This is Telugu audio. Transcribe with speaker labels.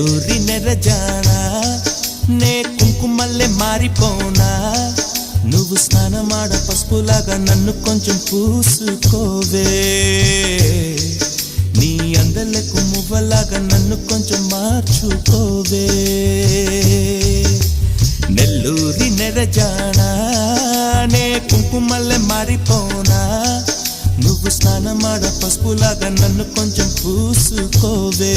Speaker 1: నెల్లూరి నెరజానా నే కుంకుమల్లే మారిపోనా నువ్వు స్నానమాడ పసుపులాగా నన్ను కొంచెం పూసుకోవే నీ అందలకు మువ్వలాగా నన్ను కొంచెం మార్చుకోవే నెల్లూరి నెరజానా నే కుంకుమల్లే మారిపోనా నువ్వు స్నానమాడ పసుపులాగా నన్ను కొంచెం పూసుకోవే